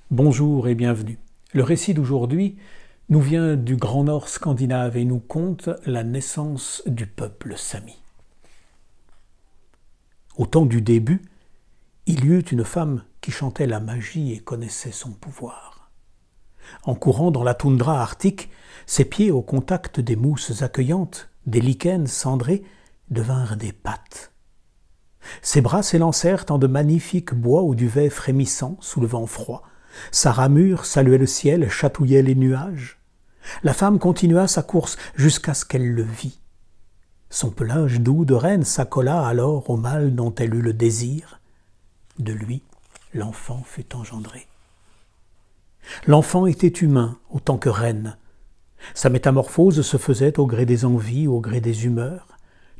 Bonjour et bienvenue. Le récit d'aujourd'hui nous vient du Grand Nord scandinave et nous conte la naissance du peuple sami. Au temps du début, il y eut une femme qui chantait la magie et connaissait son pouvoir. En courant dans la toundra arctique, ses pieds au contact des mousses accueillantes, des lichens cendrés, devinrent des pattes. Ses bras s'élancèrent en de magnifiques bois au duvet frémissant sous le vent froid. Sa ramure saluait le ciel, chatouillait les nuages. La femme continua sa course jusqu'à ce qu'elle le vit. Son pelage doux de reine s'accola alors au mâle dont elle eut le désir. De lui, l'enfant fut engendré. L'enfant était humain autant que reine. Sa métamorphose se faisait au gré des envies, au gré des humeurs.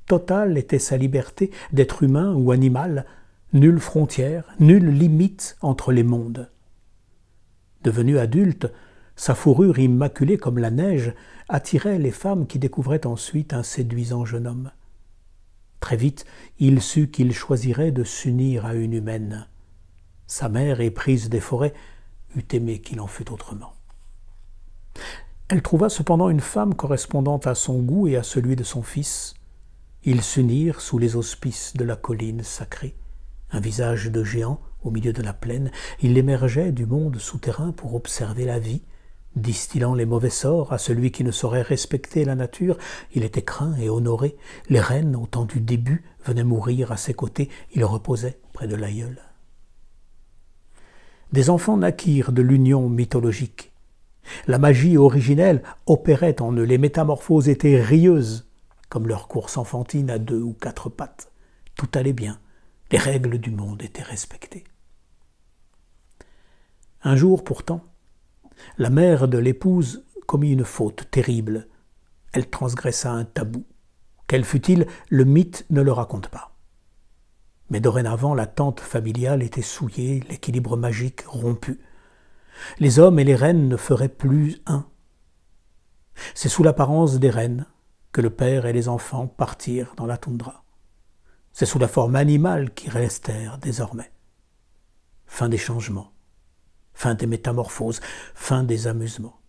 Totale était sa liberté d'être humain ou animal, nulle frontière, nulle limite entre les mondes. Devenu adulte, sa fourrure immaculée comme la neige attirait les femmes qui découvraient ensuite un séduisant jeune homme. Très vite, il sut qu'il choisirait de s'unir à une humaine. Sa mère, éprise des forêts, eût aimé qu'il en fût autrement. Elle trouva cependant une femme correspondant à son goût et à celui de son fils. Ils s'unirent sous les auspices de la colline sacrée. Un visage de géant au milieu de la plaine, il émergeait du monde souterrain pour observer la vie, distillant les mauvais sorts à celui qui ne saurait respecter la nature. Il était craint et honoré. Les reines, au temps du début, venaient mourir à ses côtés. Il reposait près de l'aïeul. Des enfants naquirent de l'union mythologique. La magie originelle opérait en eux. Les métamorphoses étaient rieuses, comme leur course enfantine à 2 ou 4 pattes. Tout allait bien. Les règles du monde étaient respectées. Un jour pourtant, la mère de l'épouse commit une faute terrible. Elle transgressa un tabou. Quel fût-il, le mythe ne le raconte pas. Mais dorénavant, la tente familiale était souillée, l'équilibre magique rompu. Les hommes et les reines ne feraient plus un. C'est sous l'apparence des reines que le père et les enfants partirent dans la toundra. C'est sous la forme animale qu'ils restèrent désormais. Fin des changements, fin des métamorphoses, fin des amusements.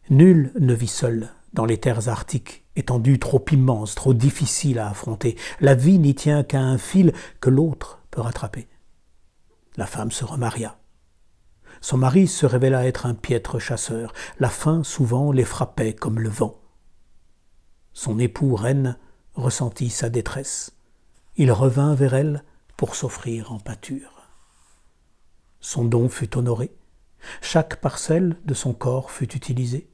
Nul ne vit seul dans les terres arctiques, étendues trop immenses, trop difficiles à affronter. La vie n'y tient qu'à un fil que l'autre peut rattraper. La femme se remaria. Son mari se révéla être un piètre chasseur. La faim souvent les frappait comme le vent. Son époux reine ressentit sa détresse. Il revint vers elle pour s'offrir en pâture. Son don fut honoré. Chaque parcelle de son corps fut utilisée.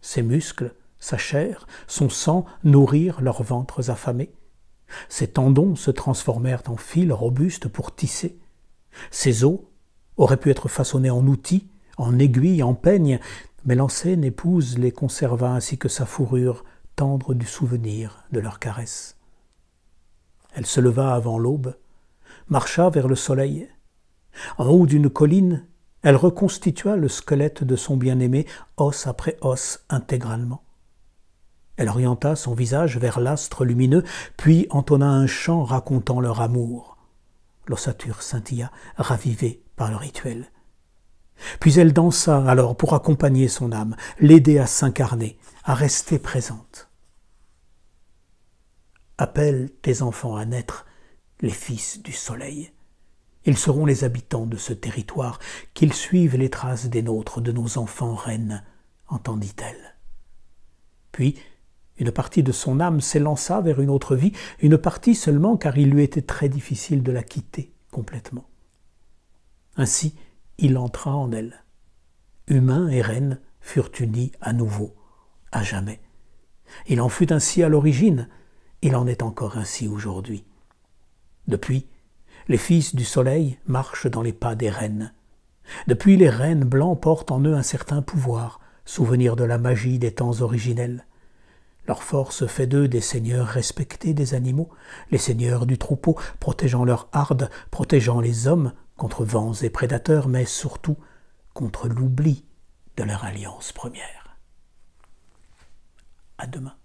Ses muscles, sa chair, son sang nourrirent leurs ventres affamés. Ses tendons se transformèrent en fils robustes pour tisser. Ses os auraient pu être façonnés en outils, en aiguilles, en peignes, mais l'ancienne épouse les conserva ainsi que sa fourrure, tendre du souvenir de leurs caresses. Elle se leva avant l'aube, marcha vers le soleil. En haut d'une colline, elle reconstitua le squelette de son bien-aimé, os après os, intégralement. Elle orienta son visage vers l'astre lumineux, puis entonna un chant racontant leur amour. L'ossature scintilla, ravivée par le rituel. Puis elle dansa alors pour accompagner son âme, l'aider à s'incarner, à rester présente. Appelle tes enfants à naître, les fils du soleil. Ils seront les habitants de ce territoire, qu'ils suivent les traces des nôtres, de nos enfants reines, entendit-elle. Puis, une partie de son âme s'élança vers une autre vie, une partie seulement car il lui était très difficile de la quitter complètement. Ainsi, il entra en elle. Humain et reine furent unis à nouveau, à jamais. Il en fut ainsi à l'origine, il en est encore ainsi aujourd'hui. Depuis, les fils du soleil marchent dans les pas des reines. Depuis, les reines blancs portent en eux un certain pouvoir, souvenir de la magie des temps originels. Leur force fait d'eux des seigneurs respectés des animaux, les seigneurs du troupeau, protégeant leur harde, protégeant les hommes contre vents et prédateurs, mais surtout contre l'oubli de leur alliance première. À demain.